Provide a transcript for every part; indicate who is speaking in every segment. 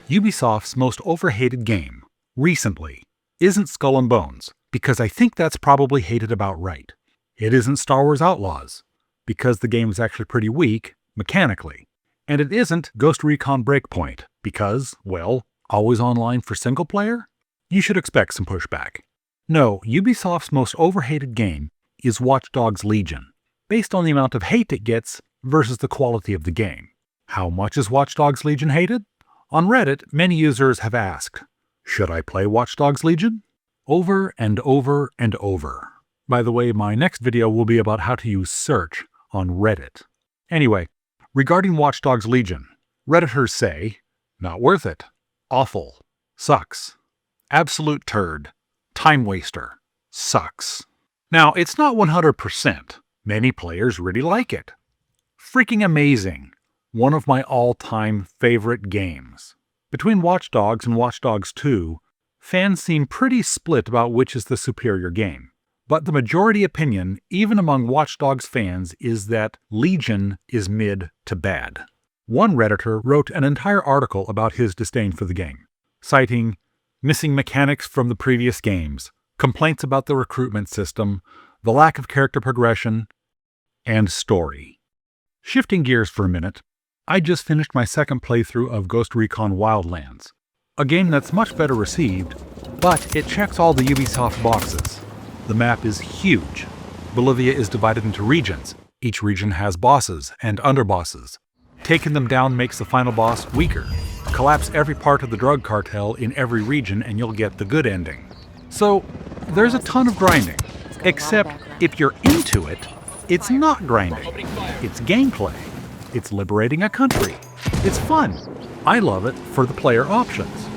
Speaker 1: Ubisoft's most overhated game, recently, isn't Skull and Bones, because I think that's probably hated about right. It isn't Star Wars Outlaws, because the game is actually pretty weak, mechanically. And it isn't Ghost Recon Breakpoint, because, well, always online for single player? You should expect some pushback. No, Ubisoft's most overhated game is Watch Dogs Legion, based on the amount of hate it gets versus the quality of the game. How much is Watch Dogs Legion hated? On Reddit, many users have asked, should I play Watch Dogs Legion? Over and over and over. By the way, my next video will be about how to use search on Reddit. Anyway, regarding Watch Dogs Legion, Redditors say, not worth it, awful, sucks, absolute turd, time waster, sucks. Now, it's not 100%. Many players really like it. Freaking amazing. One of my all-time favorite games. Between Watch Dogs and Watch Dogs 2, fans seem pretty split about which is the superior game. But the majority opinion, even among Watch Dogs fans, is that Legion is mid to bad. One Redditor wrote an entire article about his disdain for the game, citing missing mechanics from the previous games, complaints about the recruitment system, the lack of character progression, and story. Shifting gears for a minute, I just finished my second playthrough of Ghost Recon Wildlands, a game that's much better received, but it checks all the Ubisoft boxes. The map is huge. Bolivia is divided into regions. Each region has bosses and underbosses. Taking them down makes the final boss weaker. Collapse every part of the drug cartel in every region and you'll get the good ending. So, there's a ton of grinding. Except, if you're into it, it's not grinding. It's gameplay. It's liberating a country. It's fun. I love it for the player options.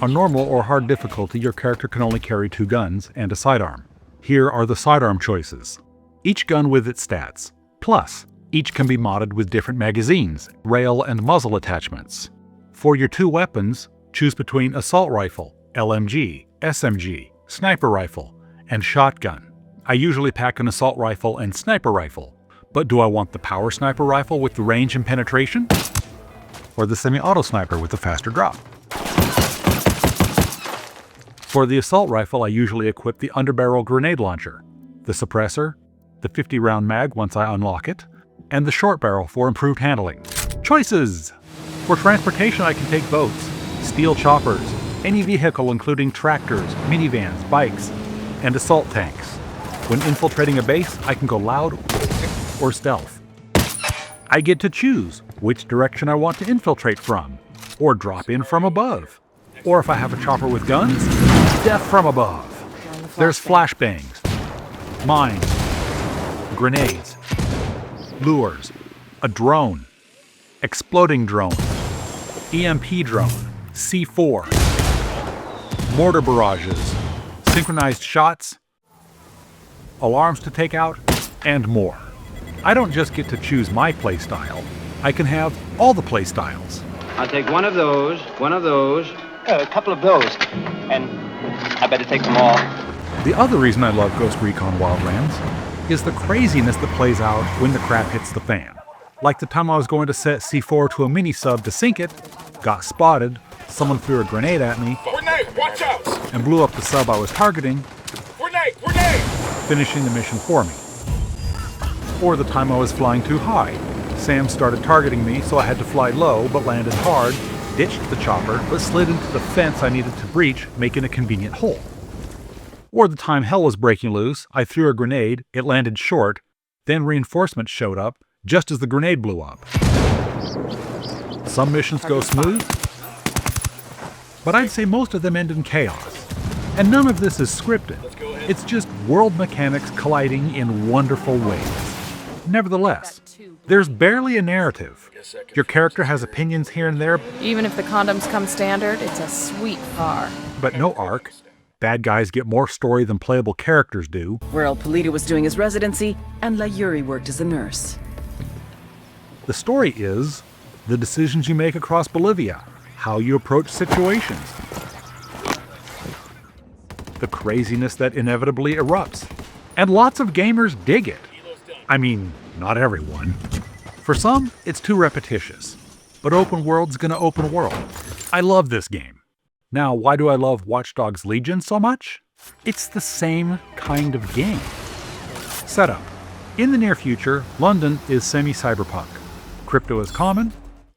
Speaker 1: On normal or hard difficulty, your character can only carry 2 guns and a sidearm. Here are the sidearm choices. Each gun with its stats. Plus, each can be modded with different magazines, rail and muzzle attachments. For your 2 weapons, choose between assault rifle, LMG, SMG, sniper rifle, and shotgun. I usually pack an assault rifle and sniper rifle, but do I want the power sniper rifle with the range and penetration? Or the semi-auto sniper with the faster drop? For the assault rifle, I usually equip the underbarrel grenade launcher, the suppressor, the 50-round mag once I unlock it, and the short barrel for improved handling. Choices! For transportation, I can take boats, steel choppers, any vehicle including tractors, minivans, bikes, and assault tanks. When infiltrating a base, I can go loud or stealth. I get to choose which direction I want to infiltrate from, or drop in from above. Or if I have a chopper with guns, death from above. There's flashbangs, mines, grenades, lures, a drone, exploding drone, EMP drone, C4, mortar barrages, synchronized shots, alarms to take out, and more. I don't just get to choose my playstyle. I can have all the playstyles.
Speaker 2: I'll take one of those,
Speaker 3: a couple of those, and I better take them all.
Speaker 1: The other reason I love Ghost Recon Wildlands is the craziness that plays out when the crap hits the fan. Like the time I was going to set C4 to a mini-sub to sink it, got spotted, someone threw a grenade at me,
Speaker 4: Grenade, watch out!
Speaker 1: and blew up the sub I was targeting,
Speaker 4: Grenade, grenade!
Speaker 1: finishing the mission for me. Or the time I was flying too high. Sam started targeting me, so I had to fly low but landed hard, ditched the chopper, but slid into the fence I needed to breach, making a convenient hole. Or the time hell was breaking loose, I threw a grenade, it landed short, then reinforcements showed up just as the grenade blew up. Some missions go smooth, but I'd say most of them end in chaos. And none of this is scripted. It's just world mechanics colliding in wonderful ways. Nevertheless, there's barely a narrative. Your character has opinions here and there.
Speaker 5: Even if the condoms come standard, it's a sweet car.
Speaker 1: But no arc. Bad guys get more story than playable characters do.
Speaker 6: Where El Polito was doing his residency, and La Yuri worked as a nurse.
Speaker 1: The story is the decisions you make across Bolivia, how you approach situations, the craziness that inevitably erupts. And lots of gamers dig it. I mean, not everyone. For some, it's too repetitious. But open world's gonna open world. I love this game. Now, why do I love Watch Dogs Legion so much? It's the same kind of game. Setup. In the near future, London is semi-cyberpunk. Crypto is common.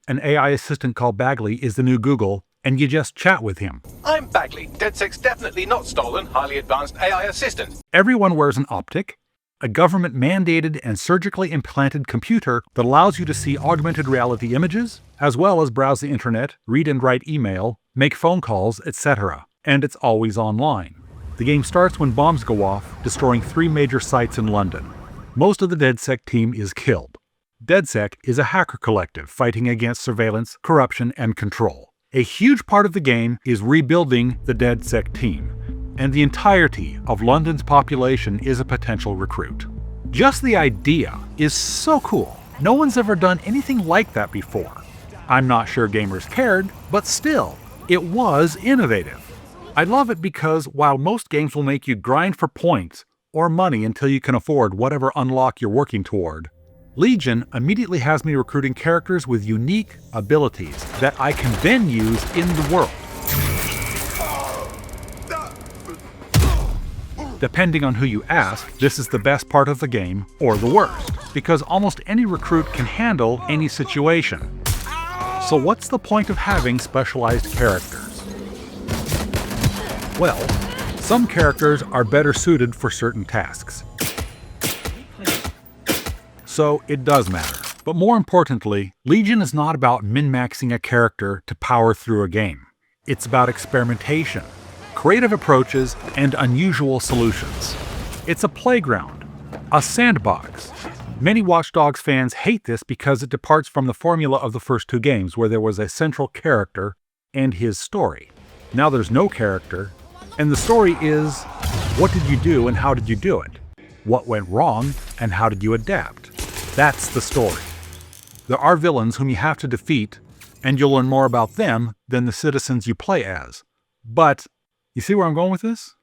Speaker 1: An AI assistant called Bagley is the new Google, and you just chat with him.
Speaker 2: I'm Bagley, DedSec's definitely not stolen, highly advanced AI assistant.
Speaker 1: Everyone wears an optic, a government-mandated and surgically implanted computer that allows you to see augmented reality images, as well as browse the internet, read and write email, make phone calls, etc. And it's always online. The game starts when bombs go off, destroying 3 major sites in London. Most of the DedSec team is killed. DedSec is a hacker collective fighting against surveillance, corruption, and control. A huge part of the game is rebuilding the DedSec team, and the entirety of London's population is a potential recruit. Just the idea is so cool. No one's ever done anything like that before. I'm not sure gamers cared, but still, it was innovative. I love it because while most games will make you grind for points or money until you can afford whatever unlock you're working toward, Legion immediately has me recruiting characters with unique abilities that I can then use in the world. Depending on who you ask, this is the best part of the game or the worst, because almost any recruit can handle any situation. So what's the point of having specialized characters? Well, some characters are better suited for certain tasks. So it does matter. But more importantly, Legion is not about min-maxing a character to power through a game. It's about experimentation, creative approaches, and unusual solutions. It's a playground, a sandbox. Many Watch Dogs fans hate this because it departs from the formula of the first 2 games where there was a central character and his story. Now there's no character, and the story is, what did you do and how did you do it? What went wrong and how did you adapt? That's the story. There are villains whom you have to defeat, and you'll learn more about them than the citizens you play as. But, you see where I'm going with this?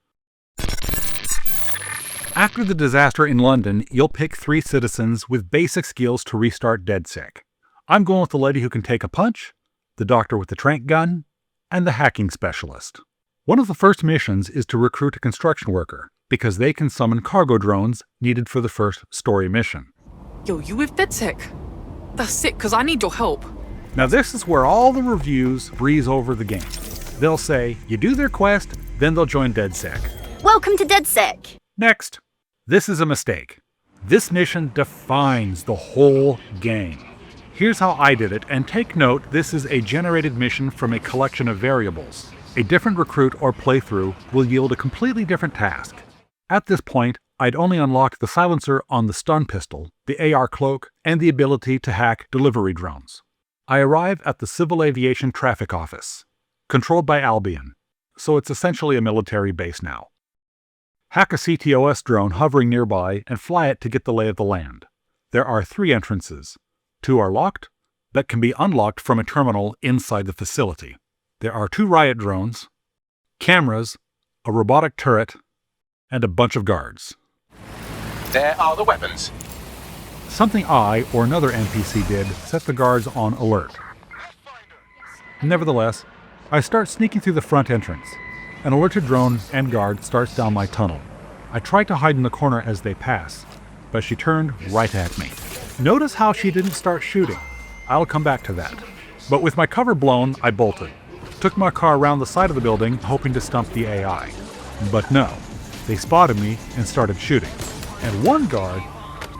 Speaker 1: After the disaster in London, you'll pick 3 citizens with basic skills to restart DedSec. I'm going with the lady who can take a punch, the doctor with the tranq gun, and the hacking specialist. One of the first missions is to recruit a construction worker, because they can summon cargo drones needed for the first story mission.
Speaker 7: Yo, you with DedSec? That's sick, cause I need your help.
Speaker 1: Now this is where all the reviews breeze over the game. They'll say, you do their quest, then they'll join DedSec.
Speaker 8: Welcome to DedSec.
Speaker 1: Next. This is a mistake. This mission defines the whole game. Here's how I did it, and take note, this is a generated mission from a collection of variables. A different recruit or playthrough will yield a completely different task. At this point, I'd only unlocked the silencer on the stun pistol, the AR cloak, and the ability to hack delivery drones. I arrive at the Civil Aviation Traffic Office, controlled by Albion, so it's essentially a military base now. Hack a CTOS drone hovering nearby and fly it to get the lay of the land. There are 3 entrances. 2 are locked, but can be unlocked from a terminal inside the facility. There are 2 riot drones, cameras, a robotic turret, and a bunch of guards.
Speaker 2: There are the weapons.
Speaker 1: Something I or another NPC did set the guards on alert. Nevertheless, I start sneaking through the front entrance. An alerted drone and guard starts down my tunnel. I try to hide in the corner as they pass, but she turned right at me. Notice how she didn't start shooting. I'll come back to that. But with my cover blown, I bolted. Took my car around the side of the building, hoping to stump the AI. But no, they spotted me and started shooting. And one guard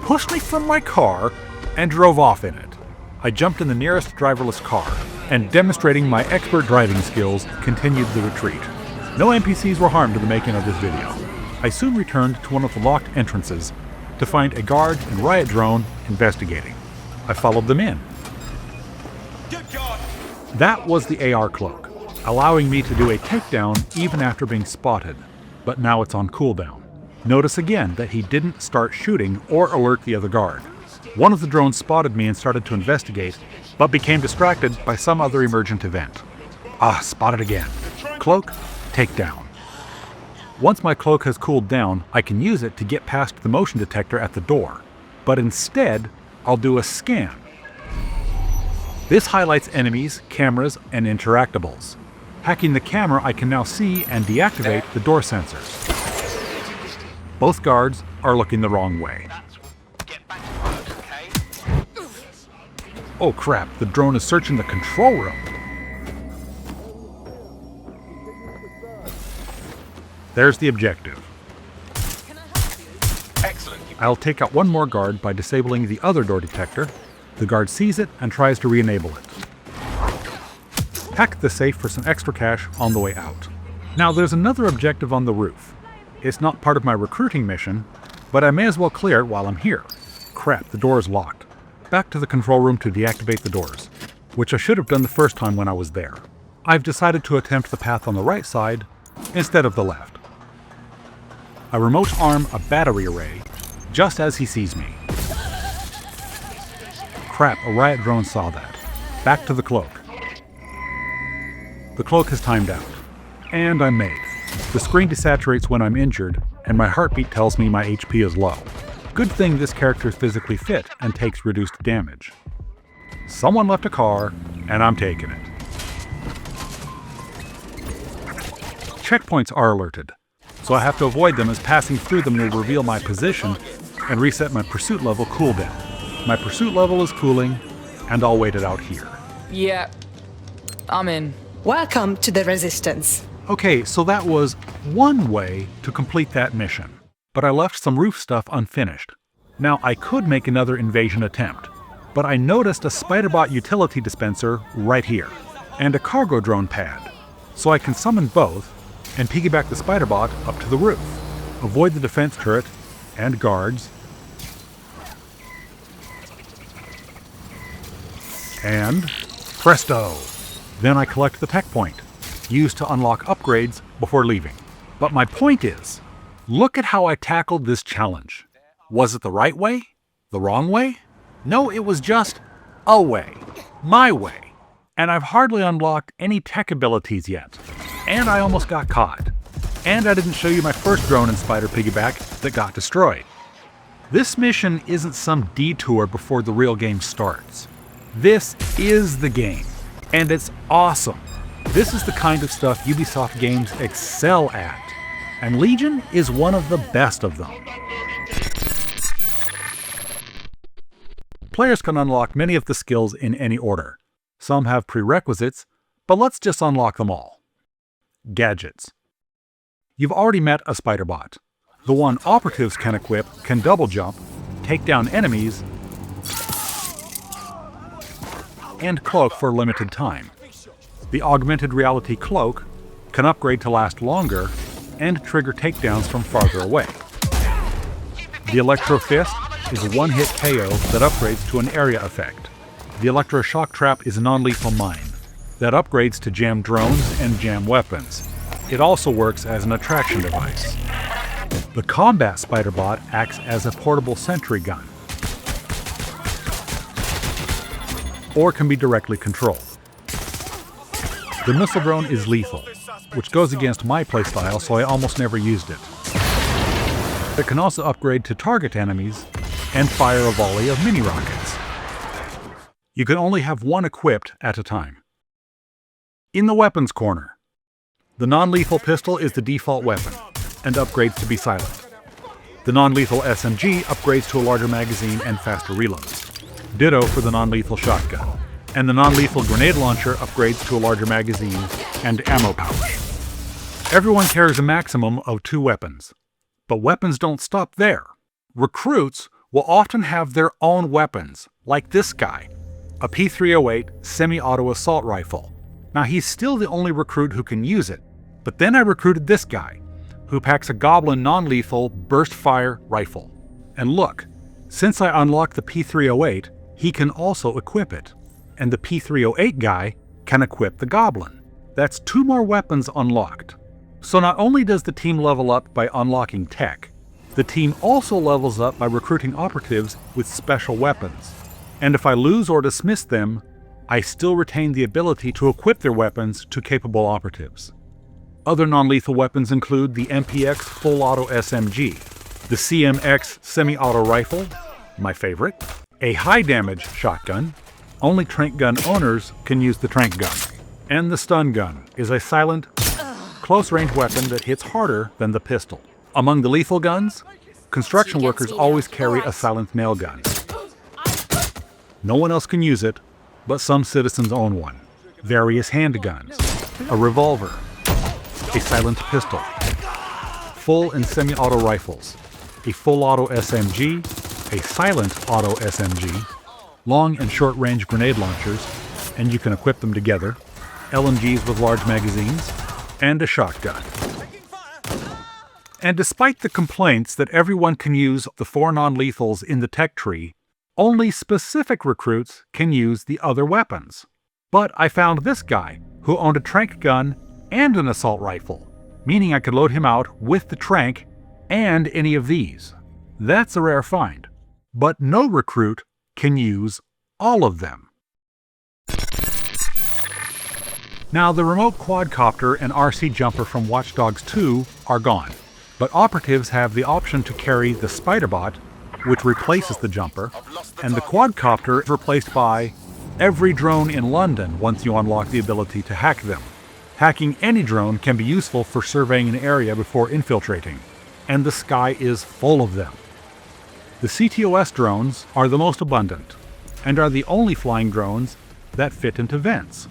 Speaker 1: pushed me from my car and drove off in it. I jumped in the nearest driverless car, and demonstrating my expert driving skills, continued the retreat. No NPCs were harmed in the making of this video. I soon returned to one of the locked entrances to find a guard and riot drone investigating. I followed them in. That was the AR cloak, allowing me to do a takedown even after being spotted, but now it's on cooldown. Notice again that he didn't start shooting or alert the other guard. One of the drones spotted me and started to investigate, but became distracted by some other emergent event. Spotted again. Cloak, takedown. Once my cloak has cooled down, I can use it to get past the motion detector at the door, but instead, I'll do a scan. This highlights enemies, cameras, and interactables. Hacking the camera, I can now see and deactivate the door sensors. Both guards are looking the wrong way. Oh crap, the drone is searching the control room. There's the objective.
Speaker 2: Excellent.
Speaker 1: I'll take out one more guard by disabling the other door detector. The guard sees it and tries to re-enable it. Hack the safe for some extra cash on the way out. Now there's another objective on the roof. It's not part of my recruiting mission, but I may as well clear it while I'm here. Crap, the door is locked. Back to the control room to deactivate the doors, which I should have done the first time when I was there. I've decided to attempt the path on the right side instead of the left. I remote arm a battery array just as he sees me. Crap, a riot drone saw that. Back to the cloak. The cloak has timed out. And I'm made. The screen desaturates when I'm injured, and my heartbeat tells me my HP is low. Good thing this character is physically fit and takes reduced damage. Someone left a car, and I'm taking it. Checkpoints are alerted, so I have to avoid them as passing through them will reveal my position and reset my pursuit level cooldown. My pursuit level is cooling, and I'll wait it out here.
Speaker 7: Yeah, I'm in.
Speaker 8: Welcome to the Resistance.
Speaker 1: Okay, so that was one way to complete that mission, but I left some roof stuff unfinished. Now I could make another invasion attempt, but I noticed a Spiderbot utility dispenser right here, and a cargo drone pad, so I can summon both and piggyback the Spiderbot up to the roof, avoid the defense turret and guards, and presto! Then I collect the tech point, used to unlock upgrades before leaving. But my point is, look at how I tackled this challenge. Was it the right way? The wrong way? No, it was just a way. My way. And I've hardly unlocked any tech abilities yet. And I almost got caught. And I didn't show you my first drone and spider piggyback that got destroyed. This mission isn't some detour before the real game starts. This is the game. And it's awesome. This is the kind of stuff Ubisoft games excel at. And Legion is one of the best of them. Players can unlock many of the skills in any order. Some have prerequisites, but let's just unlock them all. Gadgets. You've already met a Spiderbot. The one operatives can equip can double jump, take down enemies, and cloak for a limited time. The augmented reality cloak can upgrade to last longer and trigger takedowns from farther away. The Electro Fist is a one-hit KO that upgrades to an area effect. The Electro Shock Trap is a non-lethal mine that upgrades to jam drones and jam weapons. It also works as an attraction device. The Combat Spiderbot acts as a portable sentry gun, or can be directly controlled. The missile drone is lethal, which goes against my playstyle, so I almost never used it. It can also upgrade to target enemies and fire a volley of mini-rockets. You can only have one equipped at a time. In the weapons corner, the non-lethal pistol is the default weapon and upgrades to be silent. The non-lethal SMG upgrades to a larger magazine and faster reloads. Ditto for the non-lethal shotgun. And the non-lethal grenade launcher upgrades to a larger magazine and ammo pouch. Everyone carries a maximum of 2 weapons. But weapons don't stop there. Recruits will often have their own weapons, like this guy, a P308 semi-auto assault rifle. Now he's still the only recruit who can use it, but then I recruited this guy, who packs a Goblin non-lethal burst fire rifle. And look, since I unlocked the P308, he can also equip it. And the P308 guy can equip the Goblin. That's 2 more weapons unlocked. So not only does the team level up by unlocking tech, the team also levels up by recruiting operatives with special weapons. And if I lose or dismiss them, I still retain the ability to equip their weapons to capable operatives. Other non-lethal weapons include the MPX Full Auto SMG, the CMX Semi-Auto Rifle, my favorite, a high-damage shotgun, Only trank gun owners can use the trank gun. And the stun gun is a silent, close-range weapon that hits harder than the pistol. Among the lethal guns, construction workers always carry a silent nail gun. No one else can use it, but some citizens own one. Various handguns, a revolver, a silent pistol, full and semi-auto rifles, a full-auto SMG, a silent auto SMG, long and short-range grenade launchers, and you can equip them together, LMGs with large magazines, and a shotgun. And despite the complaints that everyone can use the 4 non-lethals in the tech tree, only specific recruits can use the other weapons. But I found this guy, who owned a trank gun and an assault rifle, meaning I could load him out with the trank and any of these. That's a rare find. But no recruit can use all of them. Now, the remote quadcopter and RC jumper from Watch Dogs 2 are gone, but operatives have the option to carry the Spiderbot, which replaces the jumper, and the quadcopter is replaced by every drone in London once you unlock the ability to hack them. Hacking any drone can be useful for surveying an area before infiltrating, and the sky is full of them. The CTOS drones are the most abundant, and are the only flying drones that fit into vents.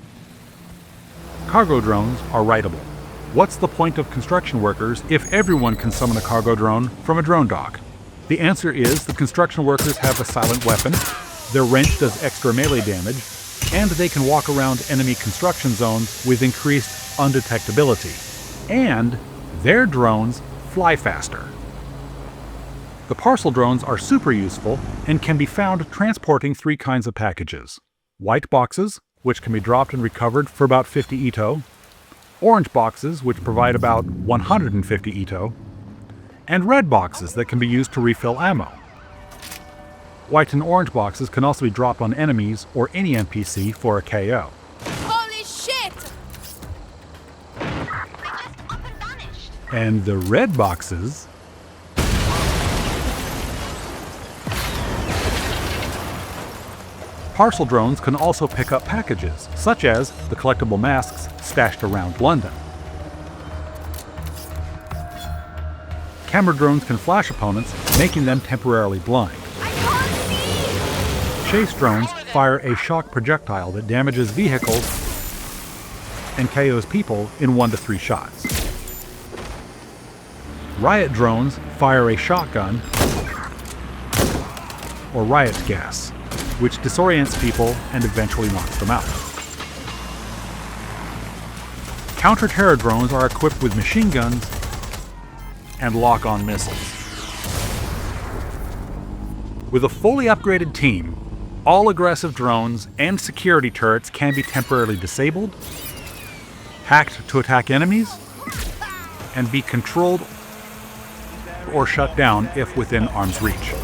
Speaker 1: Cargo drones are rideable. What's the point of construction workers if everyone can summon a cargo drone from a drone dock? The answer is the construction workers have a silent weapon, their wrench does extra melee damage, and they can walk around enemy construction zones with increased undetectability. And their drones fly faster. The parcel drones are super useful and can be found transporting 3 kinds of packages. White boxes, which can be dropped and recovered for about 50 Ito, orange boxes, which provide about 150 Ito, and red boxes that can be used to refill ammo. White and orange boxes can also be dropped on enemies or any NPC for a KO.
Speaker 5: Holy shit!
Speaker 1: And the red boxes parcel drones can also pick up packages, such as the collectible masks stashed around London. Camera drones can flash opponents, making them temporarily blind. Chase drones fire a shock projectile that damages vehicles and KOs people in 1 to 3 shots. Riot drones fire a shotgun or riot gas, which disorients people and eventually knocks them out. Counter-terror drones are equipped with machine guns and lock-on missiles. With a fully upgraded team, all aggressive drones and security turrets can be temporarily disabled, hacked to attack enemies, and be controlled or shut down if within arm's reach.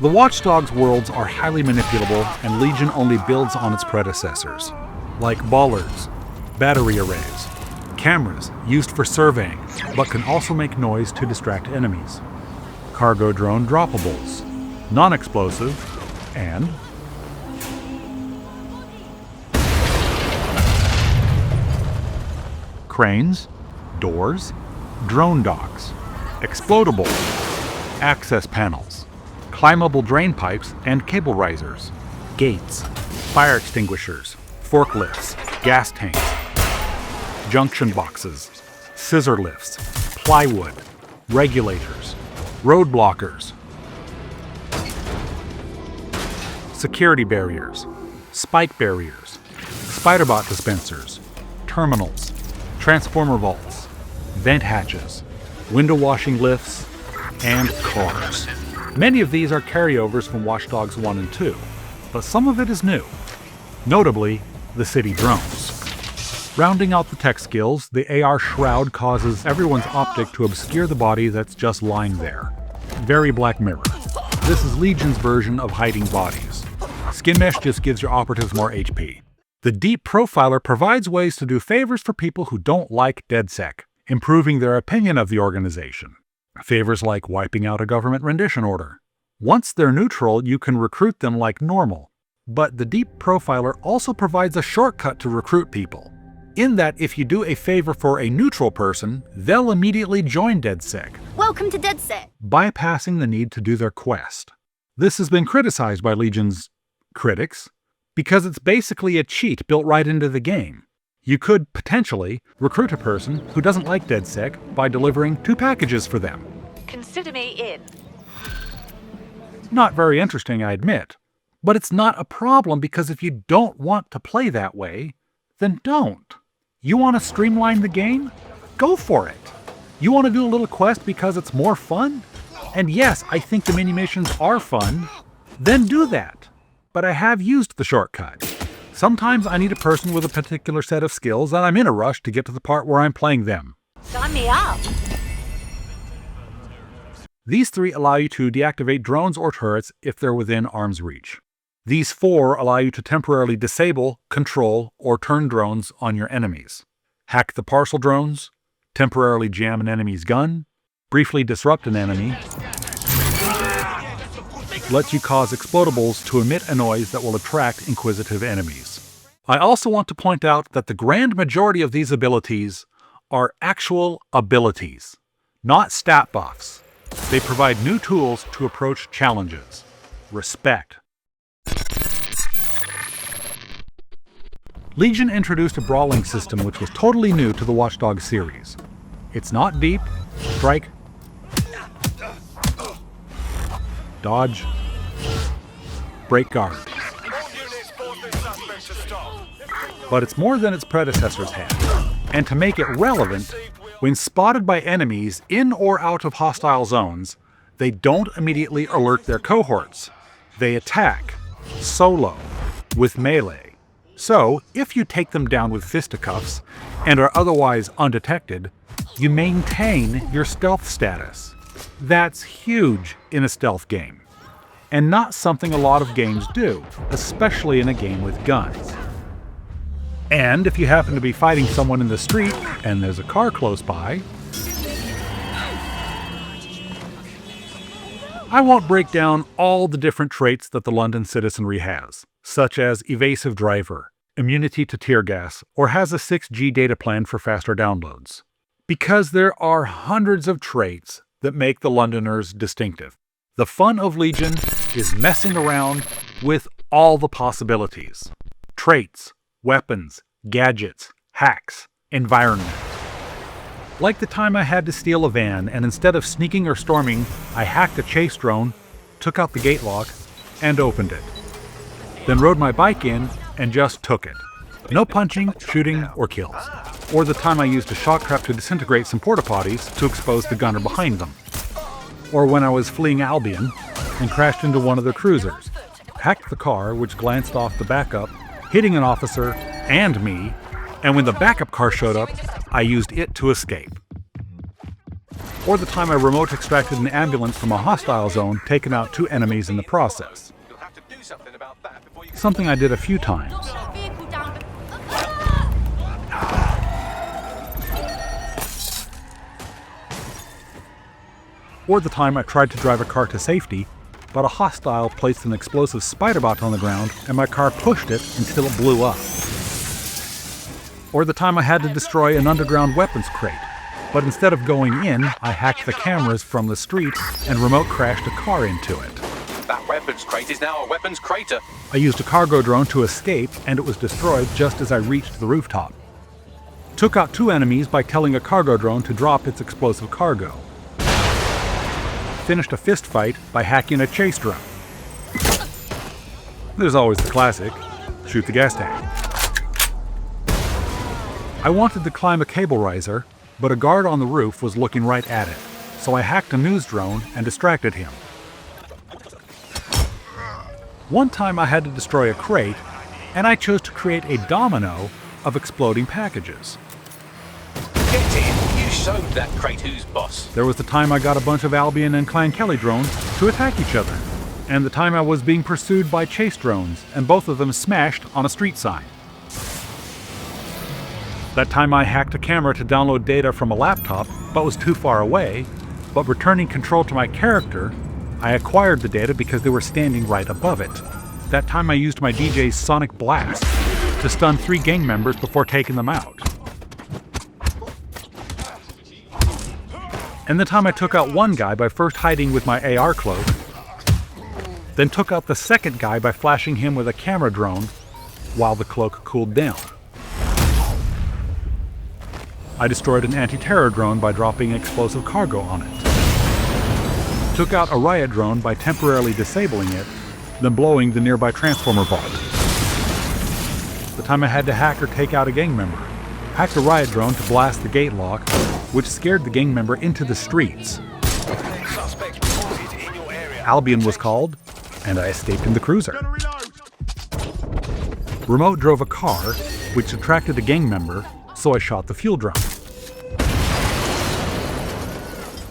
Speaker 1: The Watch Dogs worlds are highly manipulable, and Legion only builds on its predecessors, like ballers, battery arrays, cameras used for surveying, but can also make noise to distract enemies, cargo drone droppables, non-explosive, and cranes, doors, drone docks, explodable, access panels, climbable drain pipes and cable risers, gates, fire extinguishers, forklifts, gas tanks, junction boxes, scissor lifts, plywood, regulators, road blockers, security barriers, spike barriers, spiderbot dispensers, terminals, transformer vaults, vent hatches, window washing lifts, and cars. Many of these are carryovers from Watch Dogs 1 and 2, but some of it is new, notably the city drones. Rounding out the tech skills, the AR shroud causes everyone's optic to obscure the body that's just lying there. Very Black Mirror. This is Legion's version of hiding bodies. Skin mesh just gives your operatives more HP. The Deep Profiler provides ways to do favors for people who don't like DedSec, improving their opinion of the organization. Favors like wiping out a government rendition order, Once they're neutral, you can recruit them like normal. But the Deep Profiler also provides a shortcut to recruit people, in that if you do a favor for a neutral person, they'll immediately join DedSec,
Speaker 9: Welcome to DedSec.
Speaker 1: bypassing the need to do their quest. This has been criticized by Legion's critics because it's basically a cheat built right into the game. You could potentially recruit a person who doesn't like DedSec by delivering 2 packages for them.
Speaker 9: Consider me in.
Speaker 1: Not very interesting, I admit, but it's not a problem because if you don't want to play that way, then don't. You want to streamline the game? Go for it. You want to do a little quest because it's more fun? And yes, I think the mini-missions are fun. Then do that. But I have used the shortcut. Sometimes I need a person with a particular set of skills and I'm in a rush to get to the part where I'm playing them.
Speaker 9: Sign me up.
Speaker 1: These 3 allow you to deactivate drones or turrets if they're within arm's reach. These 4 allow you to temporarily disable, control, or turn drones on your enemies. Hack the parcel drones, temporarily jam an enemy's gun, briefly disrupt an enemy, lets you cause explodables to emit a noise that will attract inquisitive enemies. I also want to point out that the grand majority of these abilities are actual abilities, not stat buffs. They provide new tools to approach challenges. Respect. Legion introduced a brawling system which was totally new to the Watch Dogs series. It's not deep, strike, dodge, break guard. But it's more than its predecessors had. And to make it relevant, when spotted by enemies in or out of hostile zones, they don't immediately alert their cohorts. They attack, solo, with melee. So, if you take them down with fisticuffs and are otherwise undetected, you maintain your stealth status. That's huge in a stealth game, and not something a lot of games do, especially in a game with guns. And if you happen to be fighting someone in the street and there's a car close by, I won't break down all the different traits that the London citizenry has, such as evasive driver, immunity to tear gas, or has a 6G data plan for faster downloads. Because there are hundreds of traits that make the Londoners distinctive. The fun of Legion is messing around with all the possibilities. Traits, weapons, gadgets, hacks, environment. Like the time I had to steal a van, and instead of sneaking or storming, I hacked a chase drone, took out the gate lock, and opened it. Then rode my bike in and just took it. No punching, shooting, or kills. Or the time I used a shock trap to disintegrate some porta potties to expose the gunner behind them. Or when I was fleeing Albion and crashed into one of their cruisers, hacked the car, which glanced off the backup, hitting an officer and me, and when the backup car showed up, I used it to escape. Or the time I remote extracted an ambulance from a hostile zone, taking out 2 enemies in the process. Something I did a few times. Or the time I tried to drive a car to safety, but a hostile placed an explosive spider bot on the ground and my car pushed it until it blew up. Or the time I had to destroy an underground weapons crate, but instead of going in, I hacked the cameras from the street and remote crashed a car into it.
Speaker 2: That weapons crate is now a weapons crater.
Speaker 1: I used a cargo drone to escape and it was destroyed just as I reached the rooftop. Took out 2 enemies by telling a cargo drone to drop its explosive cargo. Finished a fist fight by hacking a chase drone. There's always the classic, shoot the gas tank. I wanted to climb a cable riser, but a guard on the roof was looking right at it, so I hacked a news drone and distracted him. One time I had to destroy a crate, and I chose to create a domino of exploding packages.
Speaker 2: Get in, you showed that crate who's boss.
Speaker 1: There was the time I got a bunch of Albion and Clan Kelly drones to attack each other, and the time I was being pursued by chase drones, and both of them smashed on a street sign. That time I hacked a camera to download data from a laptop, but was too far away, but returning control to my character, I acquired the data because they were standing right above it. That time I used my DJ's Sonic Blast to stun 3 gang members before taking them out. And the time I took out one guy by first hiding with my AR cloak, then took out the second guy by flashing him with a camera drone while the cloak cooled down. I destroyed an anti-terror drone by dropping explosive cargo on it. Took out a riot drone by temporarily disabling it, then blowing the nearby transformer vault. The time I had to hack or take out a gang member. Hacked a riot drone to blast the gate lock, which scared the gang member into the streets. Albion was called, and I escaped in the cruiser. Remote drove a car, which attracted a gang member, so I shot the fuel drum.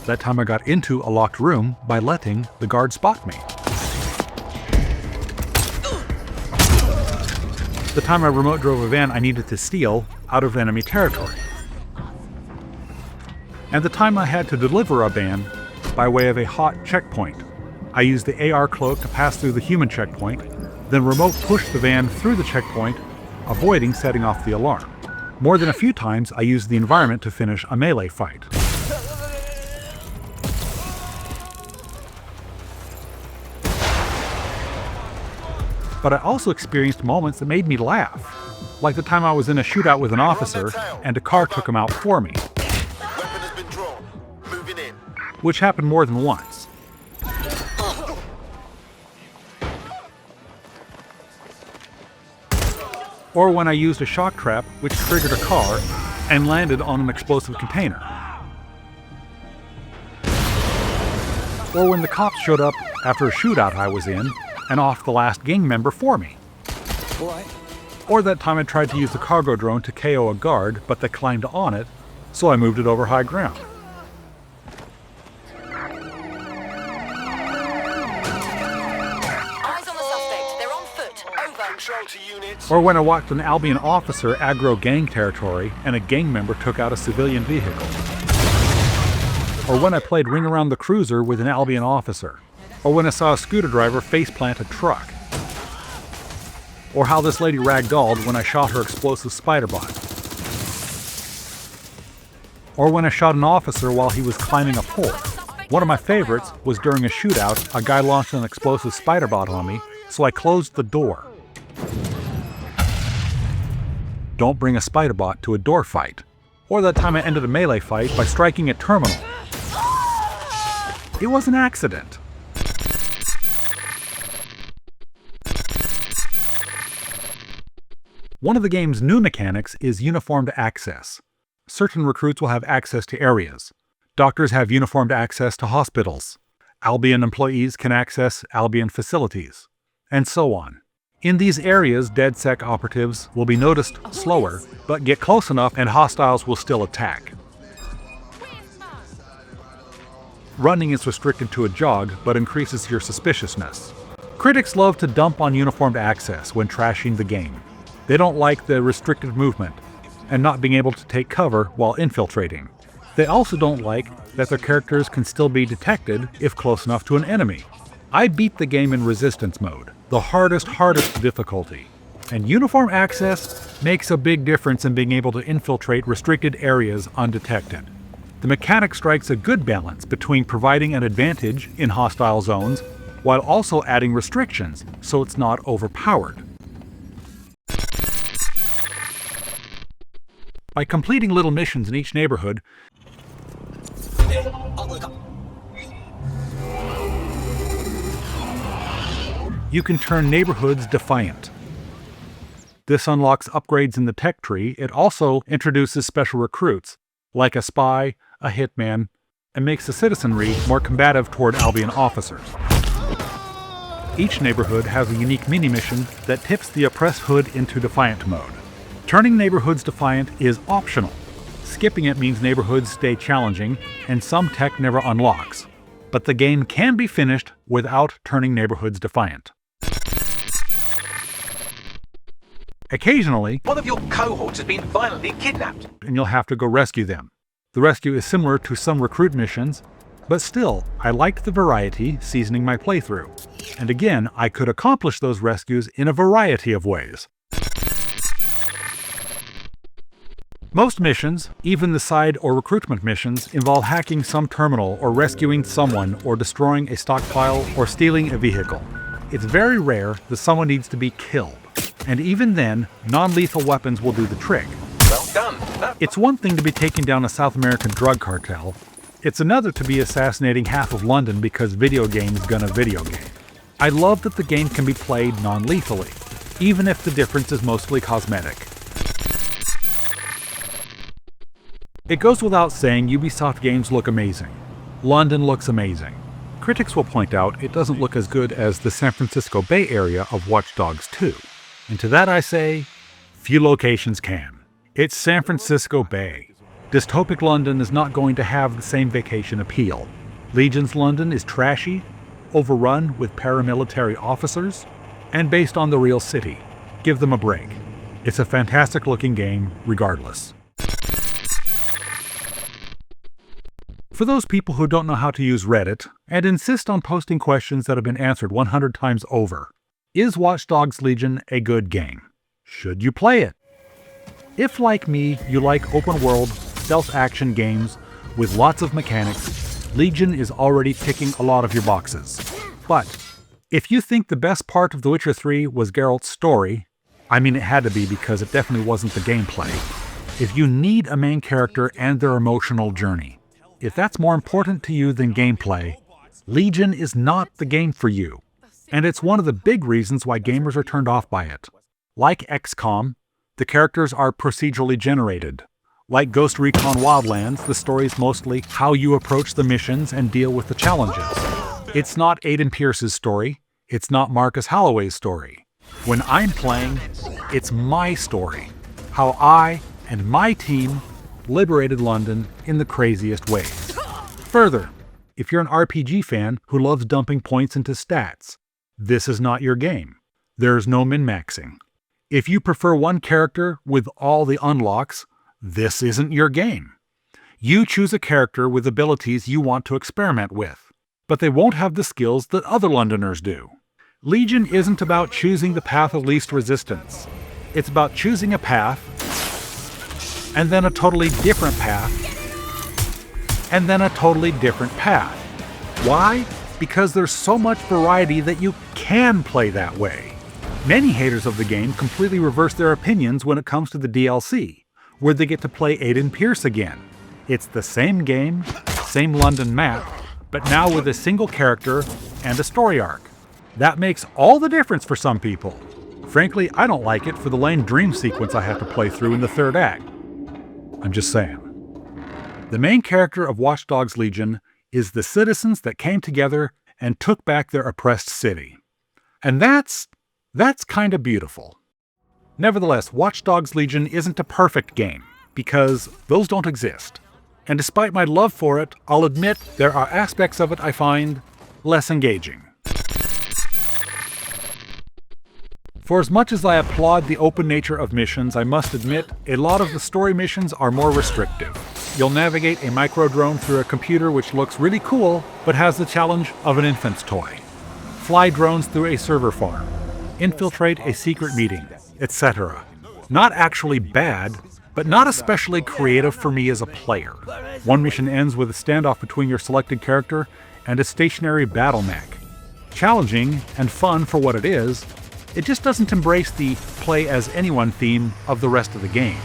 Speaker 1: That time I got into a locked room by letting the guard spot me. The time I remote drove a van I needed to steal out of enemy territory. And the time I had to deliver a van by way of a hot checkpoint. I used the AR cloak to pass through the human checkpoint, then remote pushed the van through the checkpoint, avoiding setting off the alarm. More than a few times I used the environment to finish a melee fight. But I also experienced moments that made me laugh, like the time I was in a shootout with an officer and a car took him out for me, which happened more than once. Or when I used a shock trap which triggered a car and landed on an explosive container. Or when the cops showed up after a shootout I was in and off the last gang member for me. Or that time I tried to use the cargo drone to KO a guard, but they climbed on it, so I moved it over high ground.
Speaker 9: Eyes on the suspect. They're on foot. Over.
Speaker 4: Control to units.
Speaker 1: Or when I watched an Albion officer aggro gang territory and a gang member took out a civilian vehicle. Or when I played Ring Around the Cruiser with an Albion officer. Or when I saw a scooter driver faceplant a truck. Or how this lady ragdolled when I shot her explosive spider bot. Or when I shot an officer while he was climbing a pole. One of my favorites was during a shootout, a guy launched an explosive spider bot on me, so I closed the door. Don't bring a spider bot to a door fight. Or that time I ended a melee fight by striking a terminal. It was an accident. One of the game's new mechanics is uniformed access. Certain recruits will have access to areas. Doctors have uniformed access to hospitals. Albion employees can access Albion facilities. And so on. In these areas, DedSec operatives will be noticed slower, but get close enough and hostiles will still attack. Running is restricted to a jog, but increases your suspiciousness. Critics love to dump on uniformed access when trashing the game. They don't like the restricted movement and not being able to take cover while infiltrating. They also don't like that their characters can still be detected if close enough to an enemy. I beat the game in resistance mode, the hardest difficulty. And uniform access makes a big difference in being able to infiltrate restricted areas undetected. The mechanic strikes a good balance between providing an advantage in hostile zones while also adding restrictions so it's not overpowered. By completing little missions in each neighborhood, you can turn neighborhoods defiant. This unlocks upgrades in the tech tree. It also introduces special recruits, like a spy, a hitman, and makes the citizenry more combative toward Albion officers. Each neighborhood has a unique mini-mission that tips the oppressed hood into defiant mode. Turning neighborhoods defiant is optional. Skipping it means neighborhoods stay challenging, and some tech never unlocks. But the game can be finished without turning neighborhoods defiant. Occasionally,
Speaker 2: One of your cohorts has been violently kidnapped.
Speaker 1: and you'll have to go rescue them. The rescue is similar to some recruit missions, But still, I liked the variety seasoning my playthrough. And again, I could accomplish those rescues in a variety of ways. Most missions, even the side or recruitment missions, involve hacking some terminal or rescuing someone or destroying a stockpile or stealing a vehicle. It's very rare that someone needs to be killed. And even then, non-lethal weapons will do the trick.
Speaker 2: Well done.
Speaker 1: It's one thing to be taking down a South American drug cartel. It's another to be assassinating half of London because video game's gonna video game. I love that the game can be played non-lethally, even if the difference is mostly cosmetic. It goes without saying Ubisoft games look amazing. London looks amazing. Critics will point out it doesn't look as good as the San Francisco Bay Area of Watch Dogs 2. And to that I say, few locations can. It's San Francisco Bay. Dystopic London is not going to have the same vacation appeal. Legion's London is trashy, overrun with paramilitary officers, and based on the real city. Give them a break. It's a fantastic looking game, regardless. For those people who don't know how to use Reddit and insist on posting questions that have been answered 100 times over, is Watch Dogs Legion a good game? Should you play it? If, like me, you like open-world, stealth action games with lots of mechanics, Legion is already ticking a lot of your boxes. But if you think the best part of The Witcher 3 was Geralt's story, I mean it had to be because it definitely wasn't the gameplay, if you need a main character and their emotional journey, if that's more important to you than gameplay, Legion is not the game for you. And it's one of the big reasons why gamers are turned off by it. Like XCOM, the characters are procedurally generated. Like Ghost Recon Wildlands, the story is mostly how you approach the missions and deal with the challenges. It's not Aiden Pierce's story. It's not Marcus Holloway's story. When I'm playing, it's my story. How I and my team liberated London in the craziest ways. Further, if you're an RPG fan who loves dumping points into stats, this is not your game. There's no min-maxing. If you prefer one character with all the unlocks, this isn't your game. You choose a character with abilities you want to experiment with, but they won't have the skills that other Londoners do. Legion isn't about choosing the path of least resistance. It's about choosing a path, and then a totally different path, and then a totally different path. Why? Because there's so much variety that you can play that way. Many haters of the game completely reverse their opinions when it comes to the DLC, where they get to play Aiden Pierce again. It's the same game, same London map, but now with a single character and a story arc. That makes all the difference for some people. Frankly, I don't like it for the lame dream sequence I have to play through in the third act. I'm just saying. The main character of Watch Dogs Legion is the citizens that came together and took back their oppressed city. And that's kind of beautiful. Nevertheless, Watch Dogs Legion isn't a perfect game, because those don't exist. And despite my love for it, I'll admit there are aspects of it I find less engaging. For as much as I applaud the open nature of missions, I must admit, a lot of the story missions are more restrictive. You'll navigate a micro-drone through a computer which looks really cool, but has the challenge of an infant's toy. Fly drones through a server farm. Infiltrate a secret meeting, etc. Not actually bad, but not especially creative for me as a player. One mission ends with a standoff between your selected character and a stationary battle mech. Challenging and fun for what it is, it just doesn't embrace the play-as-anyone theme of the rest of the game.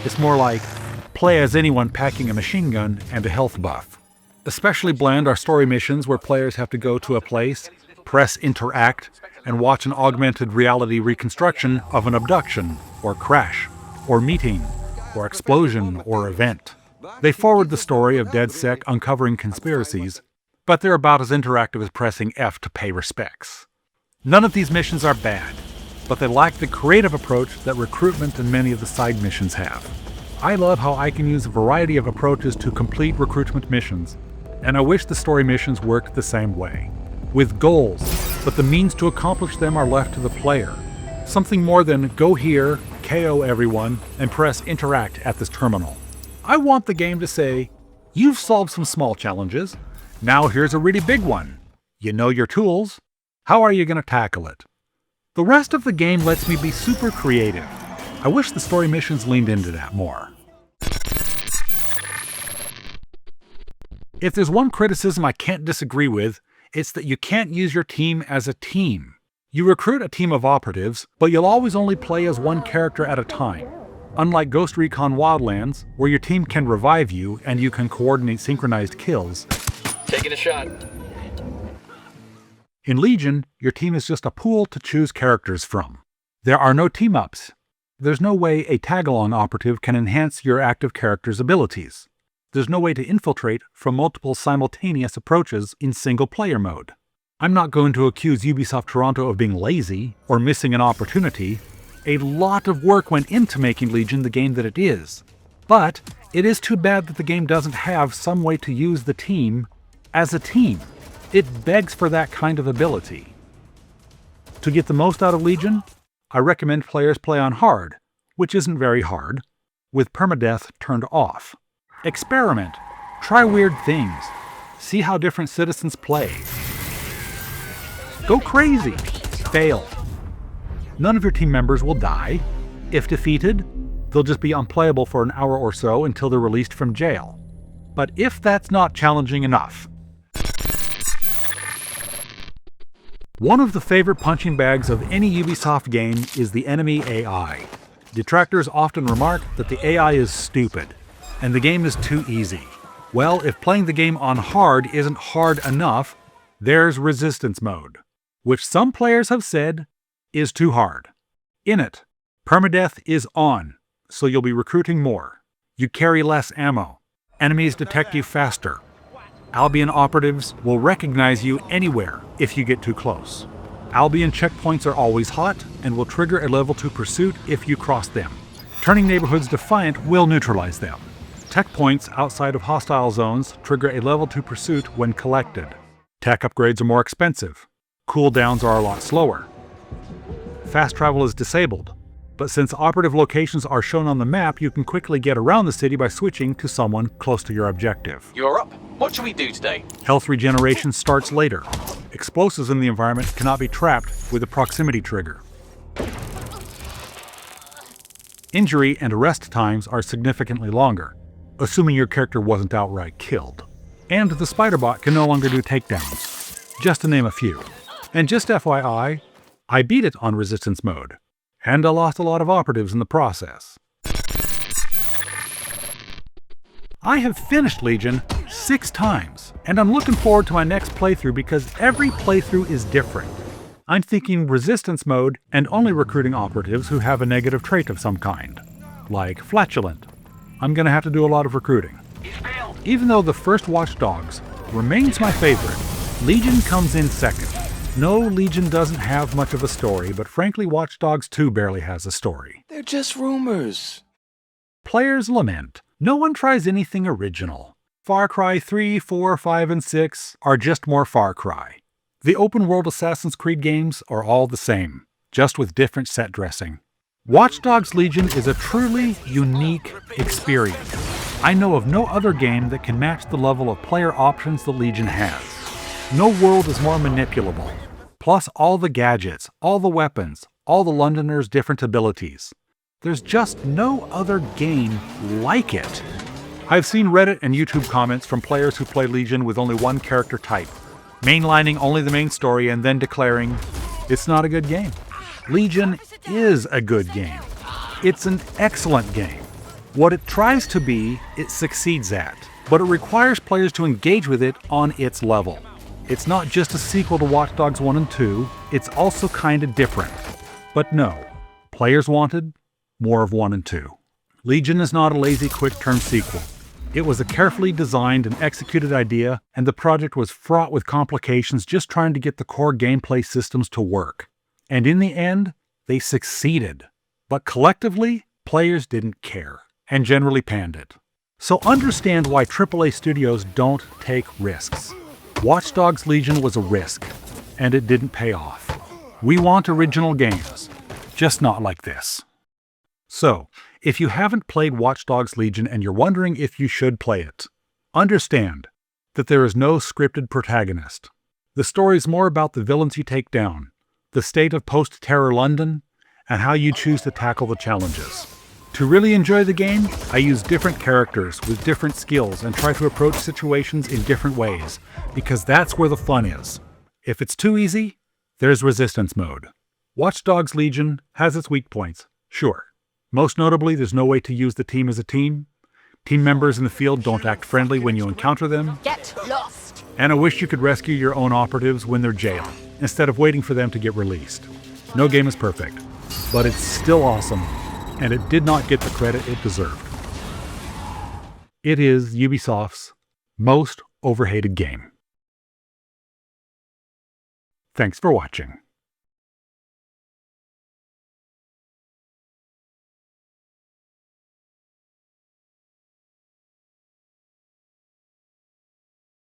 Speaker 1: It's more like play as anyone packing a machine gun and a health buff. Especially bland are story missions where players have to go to a place, press interact, and watch an augmented reality reconstruction of an abduction, or crash, or meeting, or explosion, or event. They forward the story of DedSec uncovering conspiracies, but they're about as interactive as pressing F to pay respects. None of these missions are bad, but they lack the creative approach that recruitment and many of the side missions have. I love how I can use a variety of approaches to complete recruitment missions, and I wish the story missions worked the same way. With goals, but the means to accomplish them are left to the player. Something more than go here, KO everyone, and press interact at this terminal. I want the game to say, you've solved some small challenges, Now here's a really big one. You know your tools. How are you going to tackle it? The rest of the game lets me be super creative. I wish the story missions leaned into that more. If there's one criticism I can't disagree with, it's that you can't use your team as a team. You recruit a team of operatives, but you'll always only play as one character at a time. Unlike Ghost Recon Wildlands, where your team can revive you and you can coordinate synchronized kills.
Speaker 4: Taking a shot.
Speaker 1: In Legion, your team is just a pool to choose characters from. There are no team-ups. There's no way a tag-along operative can enhance your active character's abilities. There's no way to infiltrate from multiple simultaneous approaches in single-player mode. I'm not going to accuse Ubisoft Toronto of being lazy or missing an opportunity. A lot of work went into making Legion the game that it is. But it is too bad that the game doesn't have some way to use the team as a team. It begs for that kind of ability. To get the most out of Legion, I recommend players play on hard, which isn't very hard, with permadeath turned off. Experiment. Try weird things. See how different citizens play. Go crazy. Fail. None of your team members will die. If defeated, they'll just be unplayable for an hour or so until they're released from jail. But if that's not challenging enough, one of the favorite punching bags of any Ubisoft game is the enemy AI. Detractors often remark that the AI is stupid, and the game is too easy. Well, if playing the game on hard isn't hard enough, there's resistance mode, which some players have said is too hard. In it, permadeath is on, so you'll be recruiting more. You carry less ammo. Enemies detect you faster. Albion operatives will recognize you anywhere if you get too close. Albion checkpoints are always hot and will trigger a level 2 pursuit if you cross them. Turning neighborhoods defiant will neutralize them. Tech points outside of hostile zones trigger a level 2 pursuit when collected. Tech upgrades are more expensive. Cooldowns are a lot slower. Fast travel is disabled, but since operative locations are shown on the map, you can quickly get around the city by switching to someone close to your objective.
Speaker 2: You're up. What should we do today?
Speaker 1: Health regeneration starts later. Explosives in the environment cannot be trapped with a proximity trigger. Injury and arrest times are significantly longer, assuming your character wasn't outright killed. And the Spiderbot can no longer do takedowns, just to name a few. And just FYI, I beat it on resistance mode, and I lost a lot of operatives in the process. I have finished Legion 6 times, and I'm looking forward to my next playthrough because every playthrough is different. I'm thinking resistance mode and only recruiting operatives who have a negative trait of some kind, like flatulent. I'm going to have to do a lot of recruiting. Even though the first Watch Dogs remains my favorite, Legion comes in second. No, Legion doesn't have much of a story, but frankly Watch Dogs 2 barely has a story.
Speaker 10: They're just rumors.
Speaker 1: Players lament. No one tries anything original. Far Cry 3, 4, 5, and 6 are just more Far Cry. The open-world Assassin's Creed games are all the same, just with different set dressing. Watch Dogs Legion is a truly unique experience. I know of no other game that can match the level of player options the Legion has. No world is more manipulable. Plus all the gadgets, all the weapons, all the Londoners' different abilities. There's just no other game like it. I've seen Reddit and YouTube comments from players who play Legion with only one character type, mainlining only the main story and then declaring, it's not a good game. Legion is a good game. It's an excellent game. What it tries to be, it succeeds at, but it requires players to engage with it on its level. It's not just a sequel to Watch Dogs 1 and 2, it's also kinda different. But no, players wanted more of 1 and 2. Legion is not a lazy quick-turn sequel. It was a carefully designed and executed idea, and the project was fraught with complications just trying to get the core gameplay systems to work. And in the end, they succeeded. But collectively, players didn't care, and generally panned it. So understand why AAA studios don't take risks. Watch Dogs Legion was a risk, and it didn't pay off. We want original games, just not like this. So, if you haven't played Watch Dogs Legion and you're wondering if you should play it, understand, that there is no scripted protagonist. The story is more about the villains you take down, the state of post-terror London, and how you choose to tackle the challenges. To really enjoy the game, I use different characters with different skills and try to approach situations in different ways, because that's where the fun is. If it's too easy, there's Resistance mode. Watch Dogs Legion has its weak points, sure. Most notably, there's no way to use the team as a team. Team members in the field don't act friendly when you encounter them.
Speaker 9: Get lost.
Speaker 1: And I wish you could rescue your own operatives when they're jailed, instead of waiting for them to get released. No game is perfect, but it's still awesome, and it did not get the credit it deserved. It is Ubisoft's most overhated game. Thanks for watching.